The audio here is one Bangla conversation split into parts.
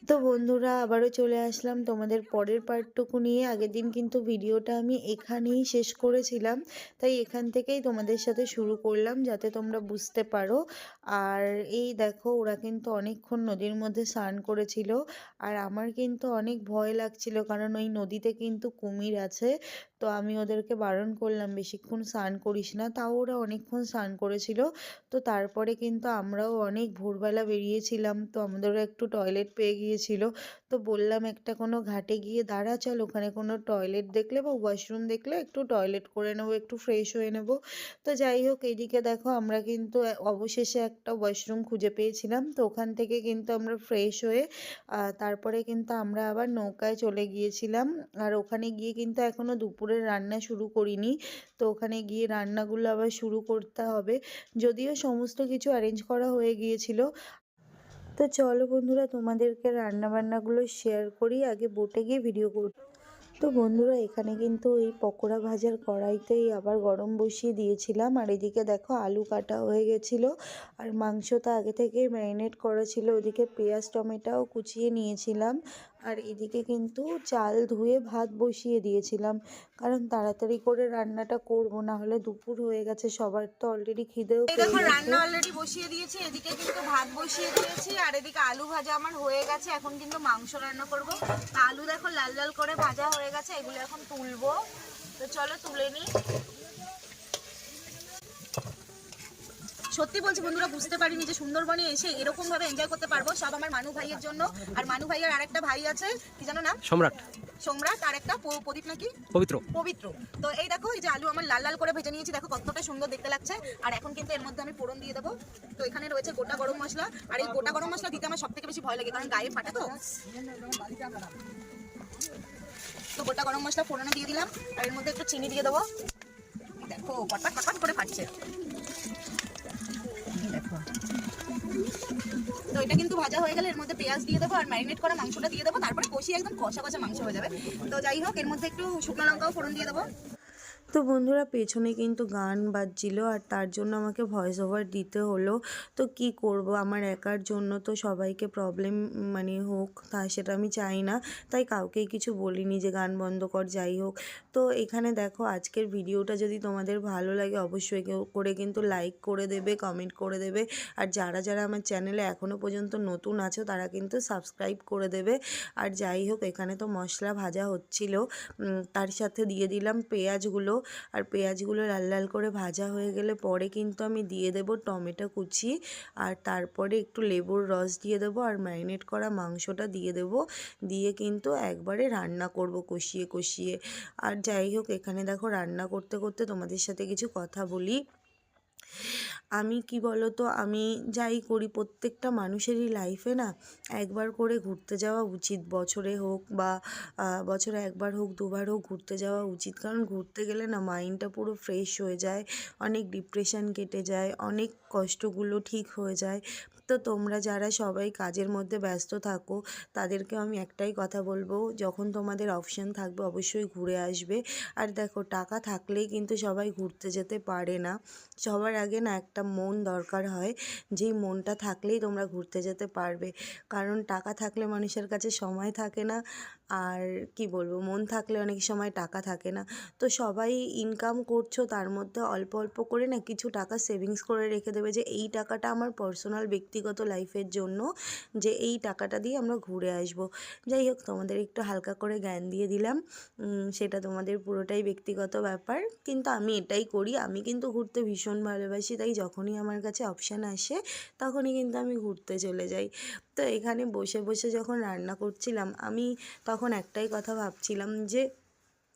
তো বন্ধুরা আবারও চলে আসলাম তোমাদের পরের পার্টটুকু নিয়ে। আগের দিন কিন্তু ভিডিওটা আমি এখানেই শেষ করেছিলাম, তাই এখান থেকেই তোমাদের সাথে শুরু করলাম যাতে তোমরা বুঝতে পারো। আর এই দেখো ওরা কিন্তু অনেকক্ষণ নদীর মধ্যে স্নান করেছিল, আর আমার কিন্তু অনেক ভয় লাগছিল কারণ ওই নদীতে কিন্তু কুমির আছে। তো আমি ওদেরকে বারণ করলাম বেশিক্ষণ স্নান করিস না, তাও ওরা অনেকক্ষণ স্নান করেছিল। তো তারপরে কিন্তু আমরাও অনেক ভোরবেলা বেরিয়েছিলাম, তো আমাদেরও একটু টয়লেট পেয়ে গিয়েছিল। তো বললাম একটা কোনো ঘাটে গিয়ে দাঁড়া, চল ওখানে কোনো টয়লেট দেখলে বা ওয়াশরুম দেখলে একটু টয়লেট করে নেবো, একটু ফ্রেশ হয়ে নেব। তো যাই হোক, এইদিকে দেখো আমরা কিন্তু অবশেষে একটা ওয়াশরুম খুঁজে পেয়েছিলাম। তো ওখান থেকে কিন্তু আমরা ফ্রেশ হয়ে তারপরে কিন্তু আমরা আবার নৌকায় চলে গিয়েছিলাম। আর ওখানে গিয়ে কিন্তু এখনো দুপুরের রান্না শুরু করিনি, তো ওখানে গিয়ে রান্নাগুলো আবার শুরু করতে হবে, যদিও সমস্ত কিছু অ্যারেঞ্জ করা হয়ে গিয়েছিল। তো চলো বন্ধুরা তোমাদেরকে রান্নাবান্নাগুলো শেয়ার করি, আগে বোটে গিয়ে ভিডিও করি। তো বন্ধুরা এখানে কিন্তু এই পকোড়া ভাজার কড়াইতেই আবার গরম বসিয়ে দিয়েছিলাম। আর এদিকে দেখো আলু কাটা হয়ে গেছিলো, আর মাংসটা আগে থেকেই ম্যারিনেট করা ছিল। ওদিকে পেঁয়াজ টমেটোও কুচিয়ে নিয়েছিলাম, আর এদিকে কিন্তু চাল ধুয়ে ভাত বসিয়ে দিয়েছিলাম, কারণ তাড়াতাড়ি করে রান্নাটা করব, না হলে দুপুর হয়ে গেছে, সবার তো অলরেডি খিদেও পেয়ে দেখো গেছে। রান্না অলরেডি বসিয়ে দিয়েছি, এদিকে কিন্তু ভাত বসিয়ে দিয়েছি, আর এদিকে আলু ভাজা আমার হয়ে গেছে। এখন কিন্তু মাংস রান্না করব। আলু দেখো লাল লাল করে ভাজা হয়ে গেছে, এগুলো এখন তুলবো। তো চলো তুলে নিই। সত্যি বলছি বন্ধুরা, বুঝতে পারিনি যে সুন্দরবনে এসে এরকম ভাবে এনজয় করতে পারবো। সব আমার মানু ভাইয়ের জন্য। আর মানু ভাইয়ের আরেকটা ভাই আছে, কি জানো নাম? সম্রাট। সম্রাট। আর একটা প্রদীপ নাকি? পবিত্র। পবিত্র। তো এই দেখো, এই যে আলু আমার লাল লাল করে ভেজে নিয়েছি, দেখো কতটা সুন্দর দেখতে লাগছে। আর এখন কিন্তু এর মধ্যে আমি ফোড়ন দিয়ে দেবো। তো এখানে রয়েছে গোটা গরম মশলা, আর এই গোটা গরম মশলা দিতে আমার সব থেকে বেশি ভয় লাগে, কারণ গায়ে ফাটে। তো গোটা গরম মশলা ফোড়নে দিয়ে দিলাম, আর এর মধ্যে একটু চিনি দিয়ে দেবো। দেখো পটপট পটপট করে ফাটছে। দেখো, তো এটা কিন্তু ভাজা হয়ে গেলে এর মধ্যে পেঁয়াজ দিয়ে দেবো, আর ম্যারিনেট করা মাংসটা দিয়ে দেবো, তারপরে কষিয়ে একদম কষা কষা মাংস হয়ে যাবে। তো যাই হোক, এর মধ্যে একটু শুকনো লঙ্কাও ফোড়ন দিয়ে দেবো। তো বন্ধুরা পেছনে কিন্তু গান বাজছিল, আর তার জন্য আমাকে ভয়েস ওভার দিতে হলো। তো কি করব, আমার একার জন্য তো সবাইকে প্রবলেম হোক, তা সেটা আমি চাই না, তাই কাউকেই কিছু বলিনি যে গান বন্ধ কর। যাই হোক, তো এখানে দেখো আজকের ভিডিওটা যদি তোমাদের ভালো লাগে অবশ্যই করে কিন্তু লাইক করে দেবে, কমেন্ট করে দেবে। আর যারা যারা আমার চ্যানেলে এখনও পর্যন্ত নতুন আছো তারা কিন্তু সাবস্ক্রাইব করে দেবে। আর যাই হোক, এখানে তো মশলা ভাজা হচ্ছিল, তার সাথে দিয়ে দিলাম পেঁয়াজগুলো। আর পেঁয়াজগুলো লাল লাল করে ভাজা হয়ে গেলে পরে কিন্তু আমি দিয়ে দেব টমেটো কুচি, আর তারপরে একটু লেবুর রস দিয়ে দেবো, আর ম্যারিনেট করা মাংসটা দিয়ে দেব, দিয়ে কিন্তু একবারে রান্না করব কষিয়ে কষিয়ে। আর যাই হোক, এখানে দেখো রান্না করতে করতে তোমাদের সাথে কিছু কথা বলি। আমি কি বলো তো, আমি যাই করি প্রত্যেকটা মানুষেরই লাইফে না একবার করে ঘুরতে যাওয়া উচিত, বছরে হোক বা বছরে একবার হোক দুবার হোক ঘুরতে যাওয়া উচিত। কারণ ঘুরতে গেলে না মাইন্ডটা পুরো ফ্রেশ হয়ে যায়, অনেক ডিপ্রেশন কেটে যায়, অনেক কষ্টগুলো ঠিক হয়ে যায়। তো তোমরা যারা সবাই কাজের মধ্যে ব্যস্ত থাকো তাদেরকেও আমি একটাই কথা বলবো, যখন তোমাদের অপশান থাকবে অবশ্যই ঘুরে আসবে। আর দেখো টাকা থাকলেই কিন্তু সবাই ঘুরতে যেতে পারে না, সবার আগে না একটা মন দরকার হয়, যেই মনটা থাকলেই তোমরা ঘুরতে যেতে পারবে। কারণ টাকা থাকলে মানুষের কাছে সময় থাকে না, আর কি বলবো, মন থাকলে অনেক সময় টাকা থাকে না। তো সবাই ইনকাম করছো, তার মধ্যে অল্প অল্প করে না কিছু টাকা সেভিংস করে রেখে দেবে, যে এই টাকাটা আমার পার্সোনাল ব্যক্তিগত লাইফের জন্য, যে এই টাকাটা দিয়ে আমরা ঘুরে আসব। যাই হোক, তোমাদের একটু হালকা করে জ্ঞান দিয়ে দিলাম, সেটা তোমাদের পুরোটাই ব্যক্তিগত ব্যাপার, কিন্তু আমি এটাই করি। আমি কিন্তু ঘুরতে ভীষণ ভালোবাসি, তাই যখনই আমার কাছে অপশান আসে তখনই কিন্তু আমি ঘুরতে চলে যাই। তো এখানে বসে বসে যখন রান্না করছিলাম আমি তখন একটাই কথা ভাবছিলাম যে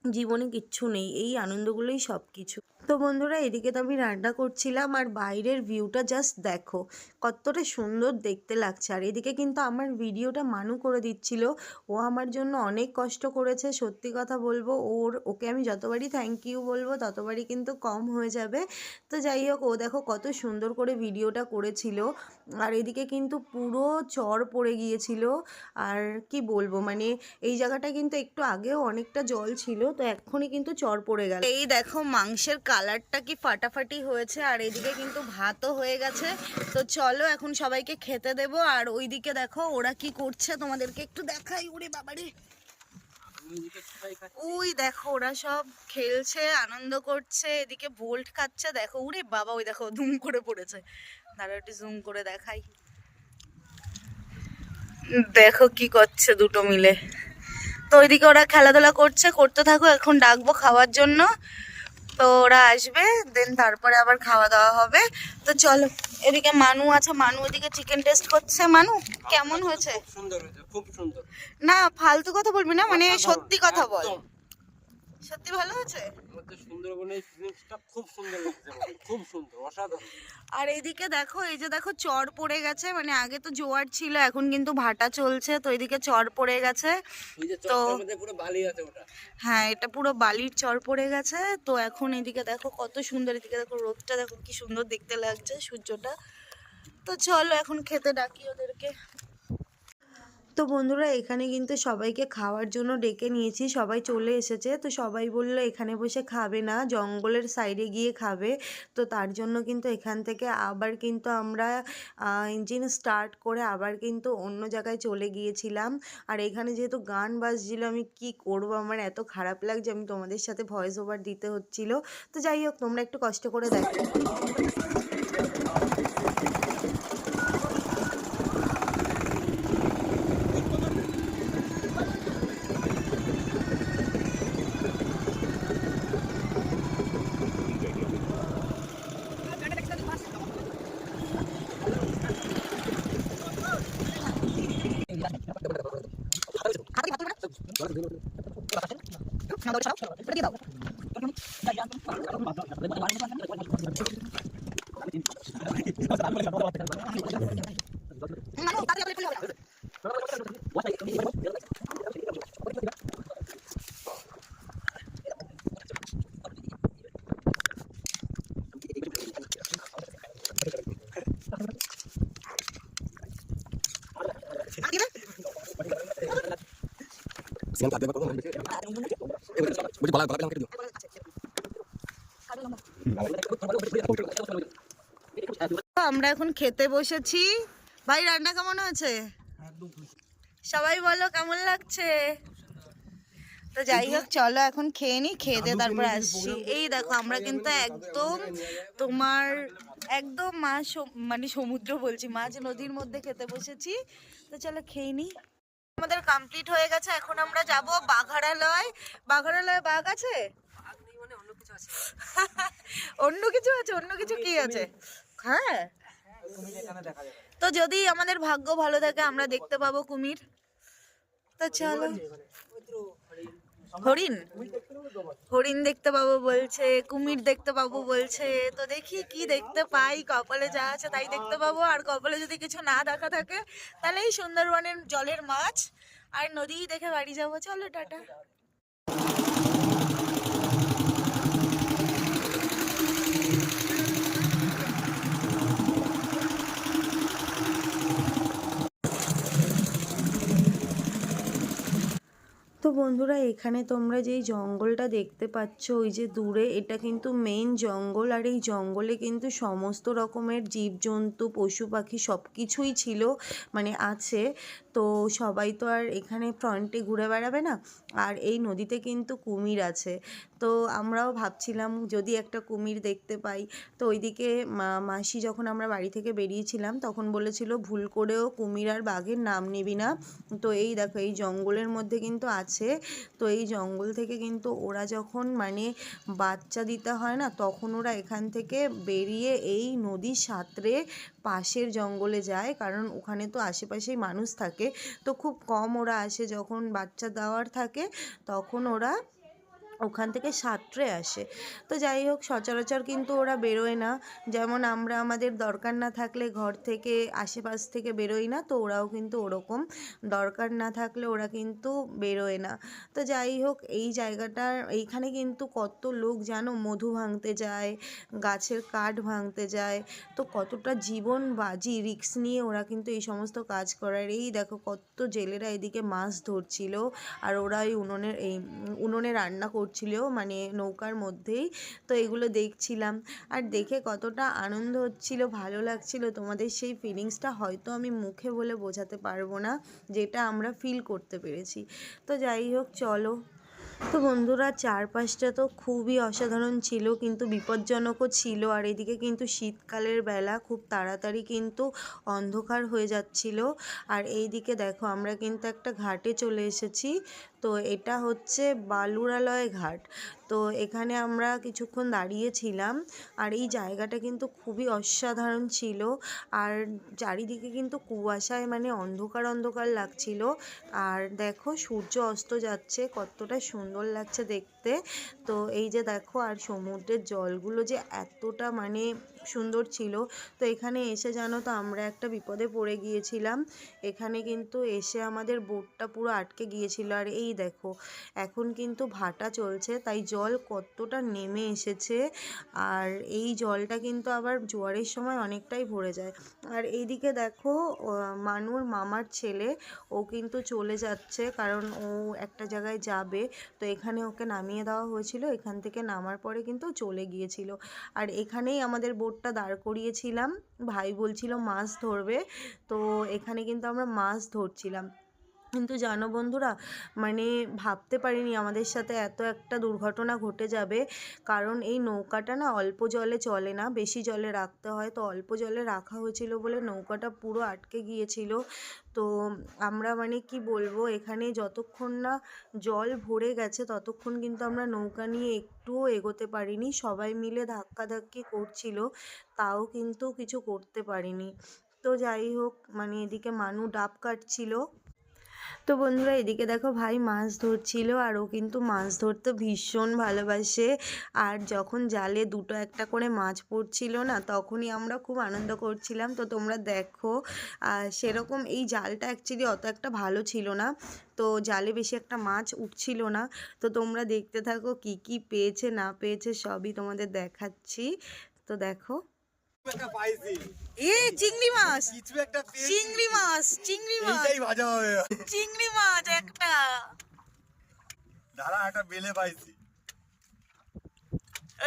জীবনে কিচ্ছু নেই, এই আনন্দগুলোই সব কিছু। তো বন্ধুরা এদিকে তো আমি রান্না করছিলাম, আর বাইরের ভিউটা জাস্ট দেখো কতটা সুন্দর দেখতে লাগছে। আর এদিকে কিন্তু আমার ভিডিওটা মানু করে দিচ্ছিল, ও আমার জন্য অনেক কষ্ট করেছে। সত্যি কথা বলবো, ওকে আমি যতবারই থ্যাংক ইউ বলবো ততবারই কিন্তু কম হয়ে যাবে। তো যাই হোক, ও দেখো কত সুন্দর করে ভিডিওটা করেছিল। আর এদিকে কিন্তু পুরো চর পড়ে গিয়েছিল, আর কি বলবো, এই জায়গাটা কিন্তু একটু আগেও অনেকটা জল ছিল, তো এক্ষুনি কিন্তু চর পড়ে গেল। এই দেখো মাংসের কালারটা কি ফাটাফাটি হয়েছে, আর এদিকে কিন্তু ভাতও হয়ে গেছে। তো চলো এখন সবাইকে খেতে দেবো। আর ওইদিকে দেখো ওরা কি করছে, তোমাদেরকে একটু দেখাই। ওরে বাবারে, ওই দেখো ওরা সব খেলছে, আনন্দ করছে, এদিকে বোল্ট খাচ্ছে। দেখো উরে বাবা, ওই দেখো ধুম করে পড়েছে। দাঁড়া একটু জুম করে দেখাই। দেখো কি করছে দুটো মিলে। তো ওইদিকে ওরা খেলাধুলা করছে, করতে থাকো। এখন ডাকবো খাওয়ার জন্য, তো ওরা আসবে, দেন তারপরে আবার খাওয়া দাওয়া হবে। তো চলো, এদিকে মানু আছে, মানু ওইদিকে চিকেন টেস্ট করছে। মানু কেমন হয়েছে? সুন্দর হয়েছে, খুব সুন্দর। না ফালতু কথা বলবি না, মানে সত্যি কথা বল। সত্যি ভালো হয়েছে? আমাদের সুন্দরবনের ফিলিংসটা খুব সুন্দর লাগছে, খুব সুন্দর, অসাধারণ। আর এইদিকে দেখো, এই যে দেখো চর পড়ে গেছে, মানে আগে তো জোয়ার ছিল, এখন কিন্তু ভাটা চলছে। তো এইদিকে চর পড়ে গেছে। এই যে তো চরটার মধ্যে পুরো বালি আছে ওটা। হ্যাঁ, এটা পুরো বালির চর পড়ে গেছে। তো এখন এদিকে দেখো কত সুন্দর, এদিকে দেখো রোদটা দেখো কি সুন্দর দেখতে লাগছে, সূর্যটা। তো চলো এখন খেতে ডাকি ওদেরকে। তো বন্ধুরা এখানে কিন্তু সবাইকে খাওয়ার জন্য ডেকে নিয়েছি, সবাই চলে এসেছে। তো সবাই বললো এখানে বসে খাবে না, জঙ্গলের সাইডে গিয়ে খাবে। তো তার জন্য কিন্তু এখান থেকে আবার কিন্তু আমরা ইঞ্জিন স্টার্ট করে আবার কিন্তু অন্য জায়গায় চলে গিয়েছিলাম। আর এখানে যেহেতু গান বাজছিল, আমি কি করব, আমার এত খারাপ লাগছে, আমি তোমাদের সাথে ভয়েস ওভার দিতে হচ্ছিল। তো যাই হোক, তোমরা একটু কষ্ট করে দেখো। আমরা এখন খেতে বসেছি। ভাই রান্না কেমন হয়েছে? সবাই বলো কেমন লাগছে। তো যাই হোক, চলো এখন খেয়ে নি, খেয়ে দিয়ে তারপর আসছি। এই দেখো আমরা কিন্তু একদম তোমার একদম মানে সমুদ্র বলছি, মাঝ নদীর মধ্যে খেতে বসেছি। তো চলো খেয়ে নি। আমাদের কমপ্লিট হয়ে গেছে, এখন আমরা যাব বাঘারালয়। বাঘারালয় বাঘ আছে? অন্য কিছু আছে? অন্য কিছু কি আছে? হ্যাঁ, তো যদি আমাদের ভাগ্য ভালো থাকে আমরা দেখতে পাবো কুমির। তো চলো, হরিণ, হরিণ দেখতে পাবো বলছে, কুমির দেখতে পাবো বলছে। তো দেখি কি দেখতে পাই, কপালে যা আছে তাই দেখতে পাবো। আর কপালে যদি কিছু না দেখা থাকে, তাহলে এই সুন্দরবনের জলের মাছ আর নদী দেখে বাড়ি যাবো। চলো টাটা। তো বন্ধুরা এখানে তোমরা যেই জঙ্গলটা দেখতে পাচ্ছ ওই যে দূরে, এটা কিন্তু মেইন জঙ্গল। আর এই জঙ্গলে কিন্তু সমস্ত রকমের জীবজন্তু, পশু পাখি সব কিছুই ছিল, মানে আছে। তো সবাই তো আর এখানে ফ্রন্টে ঘুরে বেড়াবে না। আর এই নদীতে কিন্তু কুমির আছে। তো আমরাও ভাবছিলাম যদি একটা কুমির দেখতে পাই। তো ওইদিকে মাসি যখন আমরা বাড়ি থেকে বেরিয়েছিলাম তখন বলেছিল ভুল করেও কুমির আর বাঘের নাম নিবি না। তো এই দেখো এই জঙ্গলের মধ্যে কিন্তু আছে। তো এই জঙ্গল থেকে কিন্তু ওরা যখন মানে বাচ্চা দিতে হয় না, তখন ওরা এখান থেকে বেরিয়ে এই নদী সাঁতরে পাশের জঙ্গলে যায়, কারণ ওখানে তো আশেপাশেই মানুষ থাকে। তো খুব কম ওরা আসে, যখন বাচ্চা দেওয়ার থাকে তখন ওরা ওখান থেকে সাঁতরে আসে। তো যাই হোক, সচরাচর কিন্তু ওরা বেরোয় না। যেমন আমরা আমাদের দরকার না থাকলে ঘর থেকে আশেপাশ থেকে বেরোই না, তো ওরাও কিন্তু ওরকম দরকার না থাকলে ওরা কিন্তু বেরোয় না। তো যাই হোক, এই জায়গাটার এইখানে কিন্তু কত লোক জানো মধু ভাঙতে যায়, গাছের কাঠ ভাঙতে যায়। তো কতটা জীবন বাজি রিস্ক নিয়ে ওরা কিন্তু এই সমস্ত কাজ করার। এই দেখো কত জেলেরা এদিকে মাছ ধরছিল, আর ওরা এই উনুনে রান্না করছিল। করছিল মানে নৌকার মধ্যেই। তো এগুলো দেখছিলাম আর দেখে কতটা আনন্দ হচ্ছিল, ভালো লাগছিল, তোমাদের সেই ফিলিংসটা হয়তো আমি মুখে বলে বোঝাতে পারবো না, যেটা আমরা ফিল করতে পেরেছি। তো যাই হোক চলো। তো বন্ধুরা চারপাশটা তো খুবই অসাধারণ ছিল, কিন্তু বিপজ্জনকও ছিল। আর এদিকে কিন্তু শীতকালের বেলা, খুব তাড়াতাড়ি কিন্তু অন্ধকার হয়ে যাচ্ছিল। আর এইদিকে দেখো আমরা কিন্তু একটা ঘাটে চলে এসেছি। তো এটা হচ্ছে বালুরালয় ঘাট। তো এখানে আমরা কিছুক্ষণ দাঁড়িয়েছিলাম। আর এই জায়গাটা কিন্তু খুবই অসাধারণ ছিল। আর চারিদিকে কিন্তু কুয়াশায় মানে অন্ধকার অন্ধকার লাগছিল। আর দেখো সূর্য অস্ত যাচ্ছে, কতটা সুন্দর লাগছে দেখতে। তো এই যে দেখো, আর সমুদ্রের জলগুলো যে এতটা মানে সুন্দর ছিল। তো এখানে এসে জানো তো আমরা একটা বিপদে পড়ে গিয়েছিলাম। এখানে কিন্তু এসে আমাদের বোটটা পুরো আটকে গিয়েছিল। আর এই দেখো এখন কিন্তু ভাটা চলছে, তাই জল কতটা নেমে এসেছে। আর এই জলটা কিন্তু আবার জোয়ারের সময় অনেকটাই ভরে যায়। আর এইদিকে দেখো মানুর মামার ছেলে, ও কিন্তু চলে যাচ্ছে, কারণ ও একটা জায়গায় যাবে। তো এখানে ওকে নামিয়ে দেওয়া হয়েছিল, এখান থেকে নামার পরে কিন্তু চলে গিয়েছিল। আর এখানেই আমাদের বোটটা দাঁড় করিয়েছিলাম, ভাই বলছিল মাছ ধরবে। তো এখানে কিন্তু আমরা মাছ ধরছিলাম। কিন্তু জানো বন্ধুরা, মানে ভাবতে পারিনি আমাদের সাথে এত একটা দুর্ঘটনা ঘটে যাবে। কারণ এই নৌকাটা না অল্প জলে চলে না, বেশি জলে রাখতে হয়। তো অল্প জলে রাখা হয়েছিল বলে নৌকাটা পুরো আটকে গিয়েছিল। তো আমরা মানে কি বলবো, এখানে যতক্ষণ না জল ভরে গেছে ততক্ষণ কিন্তু আমরা নৌকা নিয়ে একটুও এগোতে পারিনি। সবাই মিলে ধাক্কাধাক্কি করছিল, তাও কিন্তু কিছু করতে পারিনি। তো যাই হোক, মানে এদিকে মানু ডাব কাটছিল। তো বন্ধুরা এদিকে দেখো ভাই মাছ ধরছিল, আর ও কিন্তু মাছ ধরতে ভীষণ ভালোবাসে। আর যখন জালে দুটো একটা করে মাছ পড়ছিল না, তখনই আমরা খুব আনন্দ করছিলাম। তো তোমরা দেখো, সেরকম এই জালটা অ্যাকচুয়ালি অত একটা ভালো ছিল না, তো জালে বেশি একটা মাছ উঠছিল না। তো তোমরা দেখতে থাকো, কি কি পেয়েছে না পেয়েছে সবই তোমাদের দেখাচ্ছি। তো দেখো, একটা পাইছি, এ চিংড়ি মাছ, কিছু একটা পেয়েছি। চিংড়ি মাছ, চিংড়ি মাছ, এইটাই ভাজা হবে। চিংড়ি মাছ একটা। দাঁড়া, একটা বেলে পাইছি।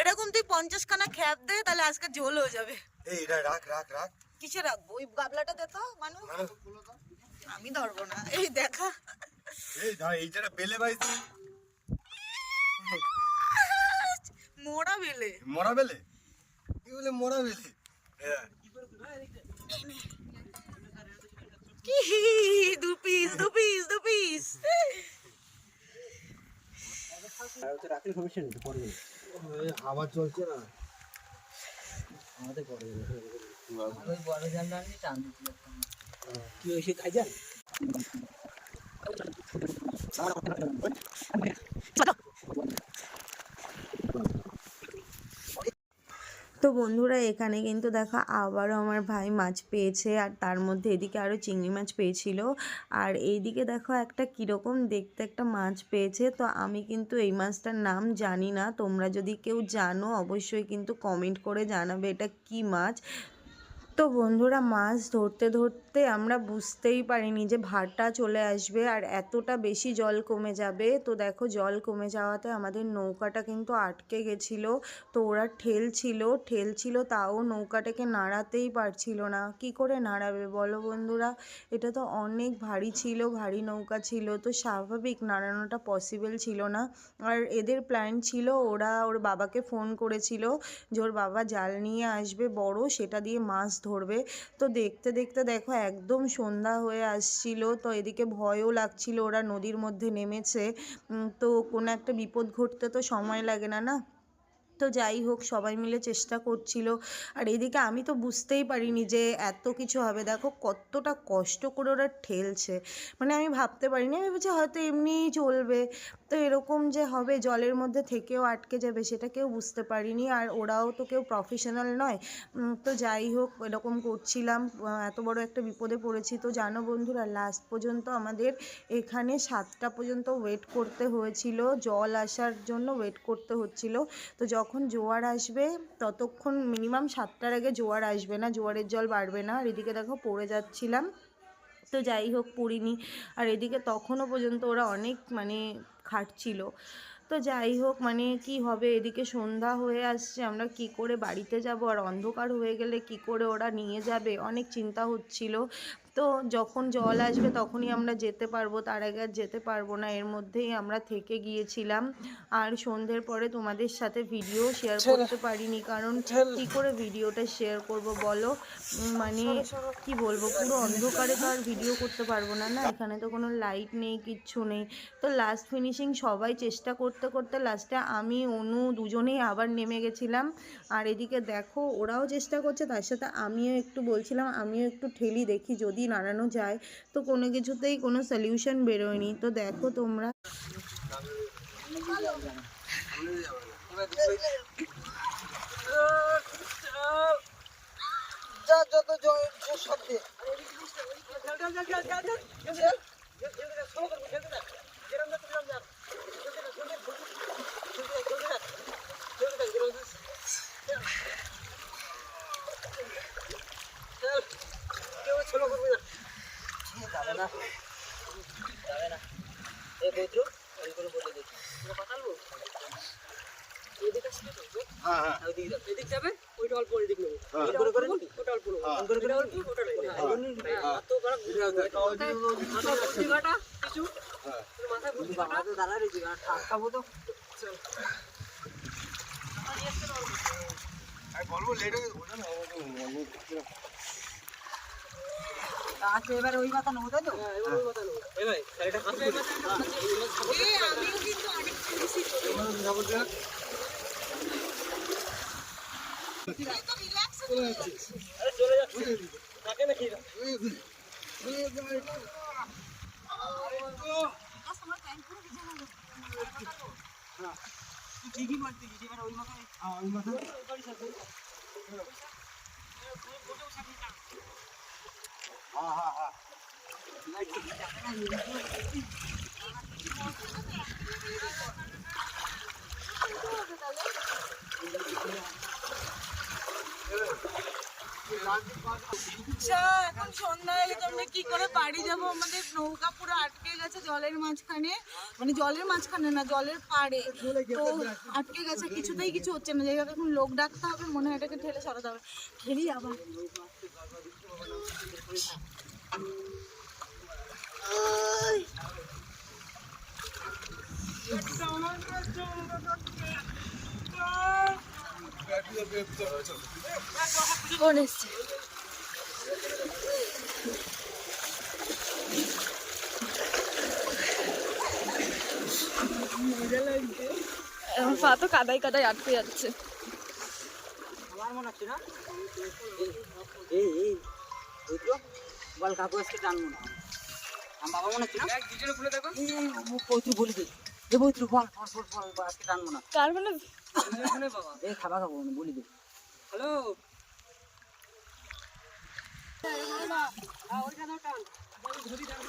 এরকম তুই 50 খানা খ্যাপ দে, তাহলে আজকে ঝোল হয়ে যাবে। এই এটা রাখ রাখ রাখ। কিসে রাখবো? ওই গাবলাটা দে তো মানু। আমি ধরবো না, এই দেখা। এই দাঁড়া, এইটা একটা বেলে পাইছি। মোড়া বেলে। মরা বেলে? কি বলে মরা বেলে? হ্যাঁ। কি দু পিস, দু পিস, দু পিস। হাওয়া চলছে না। কি হয়েছে খাইছেন? তো বন্ধুরা এখানে কিন্তু দেখো আবারও আমার ভাই মাছ পেয়েছে, আর তার মধ্যে এদিকে আরও চিংড়ি মাছ পেয়েছিল। আর এইদিকে দেখো একটা কীরকম দেখতে একটা মাছ পেয়েছে। তো আমি কিন্তু এই মাছটার নাম জানি না, তোমরা যদি কেউ জানো অবশ্যই কিন্তু কমেন্ট করে জানাবে এটা কি মাছ। তো বন্ধুরা মাছ ধরতে ধরতে আমরা বুঝতেই পারিনি যে ভাটা চলে আসবে আর এতটা বেশি জল কমে যাবে। তো দেখো জল কমে যাওয়াতে আমাদের নৌকাটা কিন্তু আটকে গেছিলো। তো ওরা ঠেলছিল তাও নৌকাটাকে নাড়াতেই পারছিল না। কি করে নাড়াবে বলো বন্ধুরা, এটা তো অনেক ভারী ছিল, ভারী নৌকা ছিল, তো স্বাভাবিক নাড়ানোটা পসিবল ছিল না। আর এদের প্ল্যান ছিল, ওর বাবাকে ফোন করেছিল যে ওর বাবা জাল নিয়ে আসবে বড়, সেটা দিয়ে মাছ ধরবে। তো দেখতে দেখতে দেখো একদম সন্ধ্যা হয়ে আসছিল। তো এদিকে ভয়ও লাগছিল, ওরা নদীর মধ্যে নেমেছে, তো কোনো একটা বিপদ ঘটতে তো সময় লাগে না না। তো যাই হোক সবাই মিলে চেষ্টা করছিল। আর এদিকে আমি তো বুঝতেই পারিনি যে এত কিছু হবে। দেখো কতটা কষ্ট করে ওরা ঠেলছে, মানে আমি ভাবতে পারিনি, আমি ভেবেছি হয়তো এমনিই চলবে, তো এরকম যে হবে জলের মধ্যে থেকেও আটকে যাবে সেটা কেউ বুঝতে পারিনি। আর ওরাও তো কেউ প্রফেশনাল নয়। তো যাই হোক এরকম করছিলাম, এত বড় একটা বিপদে পড়েছি। তো জানো বন্ধুরা লাস্ট পর্যন্ত আমাদের এখানে 7টা পর্যন্ত ওয়েট করতে হয়েছিল, জল আসার জন্য ওয়েট করতে হচ্ছিল। তো যখন জোয়ার আসবে ততক্ষণ মিনিমাম 7টার আগে জোয়ার আসবে না, জোয়ারের জল বাড়বে না। আর এদিকে দেখো পড়ে যাচ্ছিলাম, তো যাই হোক পড়িনি। আর এদিকে তখনও পর্যন্ত ওরা অনেক মানে খাটছিল। তো তো যাই হোক মানে কি হবে, এদিকে সন্ধ্যা হয়ে আসছে, আমরা কি করে বাড়িতে যাব, আর অন্ধকার হয়ে গেলে কি করে ওরা নিয়ে যাবে, অনেক চিন্তা হচ্ছিল। তো যখন জল আসবে তখনই আমরা যেতে পারবো, তার আগে আর যেতে পারবো না। এর মধ্যেই আমরা থেকে গিয়েছিলাম, আর সন্ধ্যের পরে তোমাদের সাথে ভিডিও শেয়ার করতে পারিনি, কারণ কি করে ভিডিওটা শেয়ার করব বলো। মানে কি বলবো, পুরো অন্ধকারে তো আর ভিডিও করতে পারবো না, না এখানে তো কোনো লাইট নেই, কিচ্ছু নেই। তো লাস্ট ফিনিশিং সবাই চেষ্টা করতে করতে লাস্টে আমি অনু দুজনেই আবার নেমে গেছিলাম। আর এদিকে দেখো ওরাও চেষ্টা করছে, তার সাথে আমিও একটু বলছিলাম আমিও একটু ঠেলি দেখি যদি নাড়ানো যায়, তো কোনো কিছুতেই কোনো সলিউশন বেরোয়নি। তো দেখো তোমরা। যত জল সব দিয়ে এদিক যাবে, ওইটা অল্প এদিক নেবো, ওটা অল্প নেবো, ওটা নেবো, তো মাথা ভর্তি কাটা কিছু, মাথা ভর্তি কাটা দাঁড়া রে দিবা ঠাক্কাবো তো। আমি বলবো লেট হয়ে গেছে না। আচ্ছা এবার ওই মাথা নেবো, তাই তো? হ্যাঁ এবার ওই মাথা নেবো। এই ভাই শাড়িটা কাছে এই মাথা আমিও কিন্তু অনেক খুশি। চলে যাচ্ছে থাকে নাকি ঠিকই মারতে গেছি, এবার ওই মাথায় ওই মাথায় আচ্ছা এখন সন্ধ্যা হলে তো আমরা কি করে বাড়ি যাবো? আমাদের নৌকা পুরো আটকে গেছে জলের মাঝখানে, মানে জলের মাঝখানে না, জলের পাড়ে। তো আটকে গেছে, কিছুতেই কিছু হচ্ছে না। যাই হোক এখন লোক ডাকতে হবে, মনে হয় এটাকে ঠেলে সরাতে হবে। ঠেলি আবার কোন এসছে? আমার পা তো কাদায় কাদায় আটকে যাচ্ছে। আমার মনে হচ্ছে না এই এই বুঝলো বল কাকু আজকে টানবো না, আমার বাবা মনে হচ্ছে না দুজনে খুলে দেখো পৌঁছু বলি দে এ বৌত্র বল বল আজকে টানবো না। কার মানে শুনে বাবা এই খাবা খাবো না বলি দে। হ্যালো ওইখানে টান ধরি টান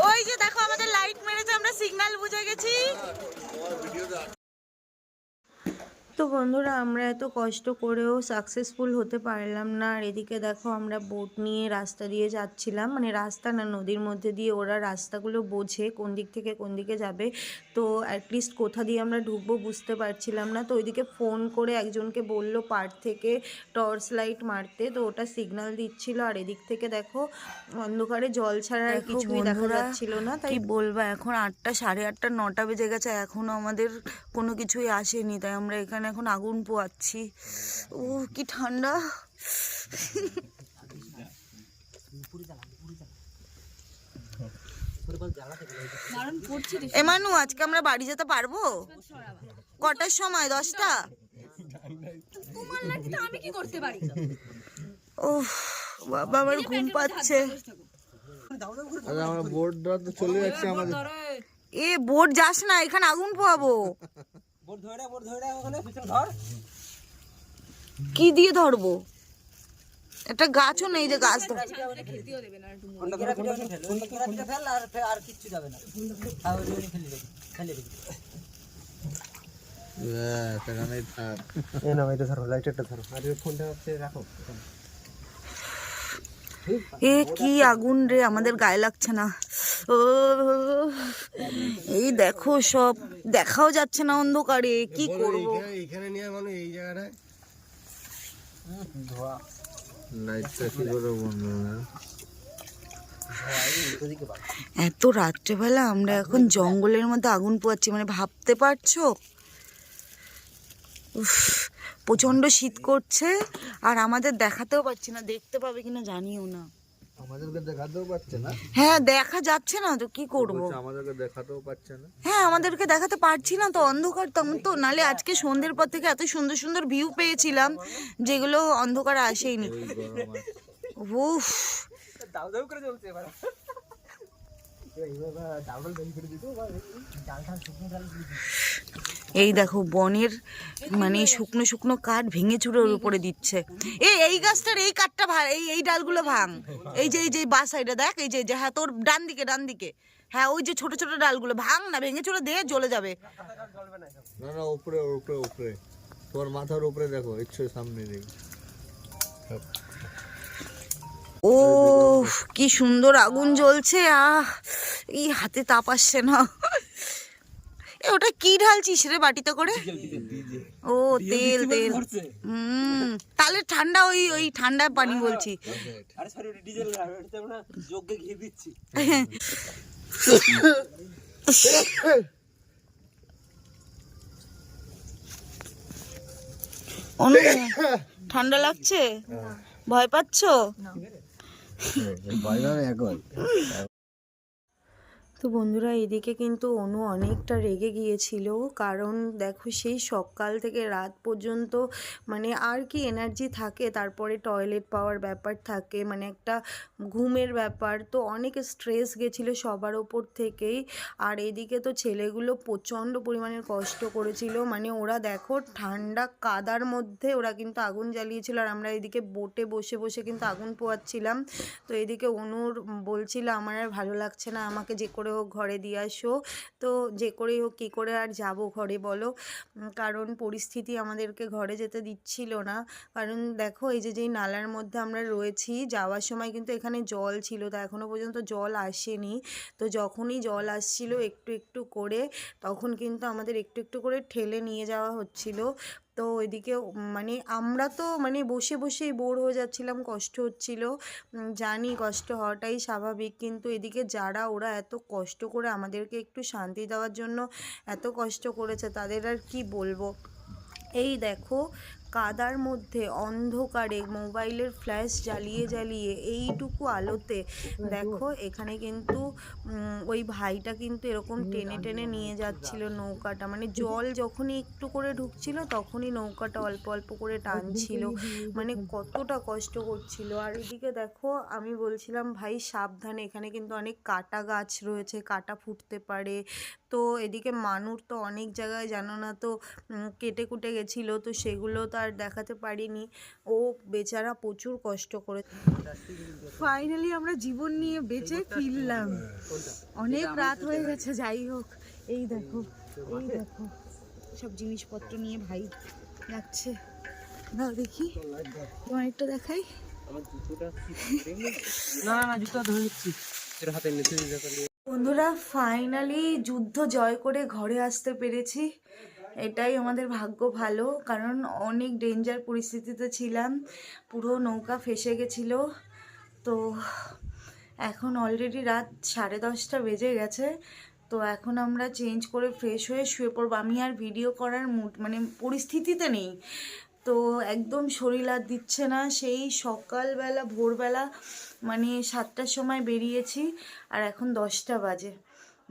ওই যে দেখো আমাদের লাইট মেরেছে, আমরা সিগন্যাল বুঝে গেছি। তো বন্ধুরা আমরা এত কষ্ট করেও সাকসেসফুল হতে পারলাম না। আর এদিকে দেখো আমরা বোট নিয়ে রাস্তা দিয়ে যাচ্ছিলাম, মানে রাস্তা না নদীর মধ্যে দিয়ে, ওরা রাস্তাগুলো বোঝে কোন দিক থেকে কোন দিকে যাবে। তো অ্যাটলিস্ট কোথা দিয়ে আমরা ঢুকবো বুঝতে পারছিলাম না। তো ওইদিকে ফোন করে একজনকে বললো পাড় থেকে টর্চ লাইট মারতে, তো ওটা সিগন্যাল দিচ্ছিল। আর এদিক থেকে দেখো অন্ধকারে জল ছাড়া আর কিছুই দেখা যাচ্ছিল না। তাই বলবা এখন 8টা, সাড়ে 8টা, 9টা বেজে গেছে, এখনও আমাদের কোনো কিছুই আসেনি। তাই আমরা এখানে এখন আগুন পোয়াচ্ছি। ও কি ঠান্ডা। এমানু আজকে আমরা বাড়ি যেতে পারবো? কটার সময়? 10টা? আমি কি করতে পারি? ও বাবা আমার ঘুম পাচ্ছে। আমরা বোর্ডটা তো চলে যাচ্ছে আমাদের। এ বোট যাস না, এখানে আগুন পোয়াবো। বোর ধরে ওখানে পিছন ধর। কি দিয়ে ধরবো? একটা গাছও নেই যে গাছ ধর। ফেল আর কিচ্ছু যাবে না, ফেলে দেবে। সেখানেই থাক। এই নাও, এটা ধরো, লাইটারটা ধরো, আর এই ফোনটা হচ্ছে রাখো। এ কি আগুন রে, আমাদের গায়ে লাগছে না। ও এই দেখো, সব দেখাও যাচ্ছে না অন্ধকারে, কি করব। এইখানে নিয়ে মানে এই জায়গাটায় ধোয়া লাইটটা কি করে বন্ধ না? এত রাত্রেবেলা আমরা এখন জঙ্গলের মধ্যে আগুন পোয়াচ্ছি, মানে ভাবতে পারছো? উফ, প্রচন্ড শীত করছে আর আমাদের দেখাতেও পাচ্ছি না, দেখতে পাবে কিনা জানিও না। আমাদেরকে দেখাতেও পাচ্ছে না। হ্যাঁ, দেখা যাচ্ছে না তো কি করব। বলছে আমাদেরকে দেখাতেও পাচ্ছে না। হ্যাঁ, আমাদেরকে দেখাতে পারছি না তো, অন্ধকার তো নালে আজকে সন্ধ্যের পর থেকে এত সুন্দর সুন্দর ভিউ পেয়েছিলাম যেগুলো অন্ধকারে আসেইনি। ওই গরম আছে। উফ, দাউ দাউ করে জ্বলছে এবার। এইবার ডাবল বেল করে দিতো, জালটা শুকনো জাল দিয়ে দিতো। এই দেখো বনের মানে শুকনো শুকনো কাঠ ভেঙে চুরে ওর উপরে দিচ্ছে। এই গাছটার এই কাঠটা এই ডালগুলো ভাঙ। এই যে বাস সাইডে দেখ, এই যে হ্যাঁ তোর ডান দিকে, হ্যাঁ ওই যে ছোট ছোট ডালগুলো ভাঙ না, ভেঙে চুরে দে, জ্বলে যাবে। না না, উপরে উপরে উপরে, তোমার মাথার উপরে দেখো, ইচ্ছে সামনে নেই। ও কি সুন্দর আগুন জ্বলছে, এই হাতে তাপ আসছে না। ওটা কি ঢালছিস রে বাটিতে করে? ও তেল। তাহলে ঠান্ডা, ওই ঠান্ডা পানি বলছি। আরে সরি, ওটা ডিজেল না, এটা আমরা যোগ্যে ঘি দিচ্ছি। ঠান্ডা লাগছে, ভয় পাচ্ছো? তো বন্ধুরা, এদিকে কিন্তু অনু অনেকটা রেগে গিয়েছিল, কারণ দেখো সেই সকাল থেকে রাত পর্যন্ত মানে আর কি এনার্জি থাকে, তারপরে টয়লেট পাওয়ার ব্যাপার থাকে, মানে একটা ঘুমের ব্যাপার, তো অনেক স্ট্রেস গেছিলো সবার ওপর থেকেই। আর এদিকে তো ছেলেগুলো প্রচণ্ড পরিমাণের কষ্ট করেছিল, মানে ওরা দেখো ঠান্ডা কাদার মধ্যে ওরা কিন্তু আগুন জ্বালিয়েছিল, আর আমরা এদিকে বোটে বসে বসে কিন্তু আগুন পোয়াচ্ছিলাম। তো এদিকে অনুর বলছিল আমার আর ভালো লাগছে না, আমাকে যে করে হোক ঘরে দিয়ে আসো। তো যে করেই হোক কী করে আর যাব ঘরে বলো, কারণ পরিস্থিতি আমাদেরকে ঘরে যেতে দিচ্ছিল না। কারণ দেখো এই যে যেই নালার মধ্যে আমরা রয়েছি, যাওয়ার সময় কিন্তু এখানে জল ছিল, তা এখনও পর্যন্ত জল আসেনি। তো যখনই জল আসছিল একটু একটু করে, তখন কিন্তু আমাদের একটু একটু করে ঠেলে নিয়ে যাওয়া হচ্ছিল। তো এদিকে মানে আমরা তো মানে বসে বসেই বোর হয়ে যাচ্ছিলাম, কষ্ট হচ্ছিল, জানি কষ্ট হওয়াটাই স্বাভাবিক, কিন্তু এদিকে যারা ওরা এত কষ্ট করে আমাদেরকে একটু শান্তি দেওয়ার জন্য এত কষ্ট করেছে, তাদের আর কি বলবো। এই দেখো কাদার মধ্যে অন্ধকারে মোবাইলের ফ্ল্যাশ জ্বালিয়ে জ্বালিয়ে এইটুকু আলোতে দেখো এখানে কিন্তু ওই ভাইটা কিন্তু এরকম টেনে টেনে নিয়ে যাচ্ছিল নৌকাটা, মানে জল যখনই একটু করে ঢুকছিল তখনই নৌকাটা অল্প অল্প করে টানছিল, মানে কতটা কষ্ট করছিল। আর এদিকে দেখো আমি বলছিলাম ভাই সাবধানে, এখানে কিন্তু অনেক কাটা গাছ রয়েছে, কাটা ফুটতে পারে। তো এদিকে মানুর তো অনেক জায়গায় জানো না তো কেটে কুটে গেছিলো, তো সেগুলো তো আর দেখাতে পারিনি, ও বেচারা প্রচুর কষ্ট করে। ফাইনালি আমরা জীবন নিয়ে বেঁচে ফিরলাম, অনেক রাত হয়ে গেছে, যাই হোক। এই দেখো সব জিনিসপত্র নিয়ে ভাই যাচ্ছে, দাও দেখি তোমার একটা দেখাই। না না, জুতা ধরে নিচ্ছি, এটা হাতে নিতে দিই। বন্ধুরা ফাইনালি যুদ্ধ জয় করে ঘরে আসতে পেরেছি, এটাই আমাদের ভাগ্য ভালো, কারণ অনেক ডেঞ্জার পরিস্থিতিতে ছিলাম, পুরো নৌকা ফেসে গেছিলো। তো এখন অলরেডি রাত 10:30 বেজে গেছে, তো এখন আমরা চেঞ্জ করে ফ্রেশ হয়ে শুয়ে পড়বো। আমি আর ভিডিও করার মানে পরিস্থিতিতে নেই, তো একদম শরীর আর দিচ্ছে না। সেই সকালবেলা ভোরবেলা মানে 7টার সময় বেরিয়েছি, আর এখন 10টা বাজে,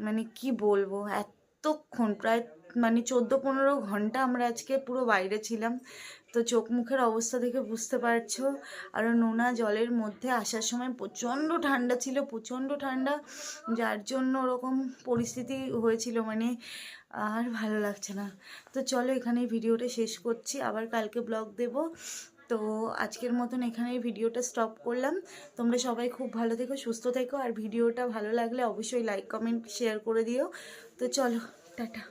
মানে কি বলবো, এতক্ষণ প্রায় মানে 14-15 ঘন্টা আমরা আজকে পুরো বাইরে ছিলাম। তো চোখ মুখের অবস্থা দেখে বুঝতে পারছো, আর নোনা জলের মধ্যে আসার সময় প্রচণ্ড ঠান্ডা ছিল, প্রচণ্ড ঠান্ডা, যার জন্য ওরকম পরিস্থিতি হয়েছিল, মানে আর ভালো লাগছে না। তো চলো এখানেই ভিডিওটা শেষ করছি, আবার কালকে ব্লগ দেব। তো আজকের মতন এখানেই ভিডিওটা স্টপ করলাম। তোমরা সবাই খুব ভালো থেকো, সুস্থ থেকো, আর ভিডিওটা ভালো লাগলে অবশ্যই লাইক কমেন্ট শেয়ার করে দিও। তো চলো টাটা।